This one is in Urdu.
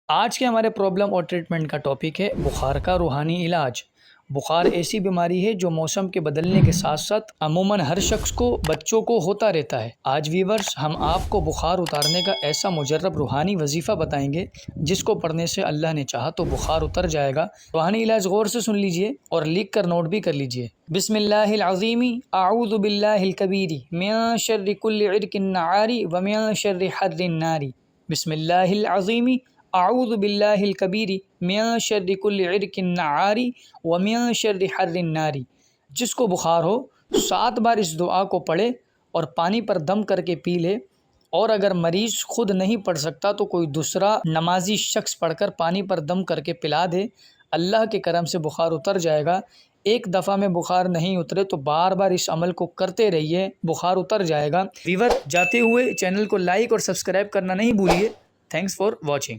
آج کے ہمارے پرابلم اور ٹریٹمنٹ کا ٹاپک ہے بخار کا روحانی علاج۔ بخار ایسی بیماری ہے جو موسم کے بدلنے کے ساتھ ساتھ عموماً ہر شخص کو، بچوں کو ہوتا رہتا ہے۔ آج ویورز ہم آپ کو بخار اتارنے کا ایسا مجرب روحانی وظیفہ بتائیں گے جس کو پڑھنے سے اللہ نے چاہا تو بخار اتر جائے گا۔ روحانی علاج غور سے سن لیجئے اور لکھ کر نوٹ بھی کر لیجئے۔ بسم اللہ العظیم، اعوذ باللہ الکبیر من شر کل عرق نعار ومن شر حر النار۔ بسم اللہ العظیم، اعوذ باللہ الکبیر من شر کل عرق نعار ومن شر حر النار۔ جس کو بخار ہو 7 بار اس دعا کو پڑھے اور پانی پر دم کر کے پی لے، اور اگر مریض خود نہیں پڑھ سکتا تو کوئی دوسرا نمازی شخص پڑھ کر پانی پر دم کر کے پلا دے، اللہ کے کرم سے بخار اتر جائے گا۔ ایک دفعہ میں بخار نہیں اترے تو بار بار اس عمل کو کرتے رہیے، بخار اتر جائے گا۔ ویور جاتے ہوئے چینل کو لائک اور سبسکرائب کرنا نہیں بھولیے۔ Thanks for watching.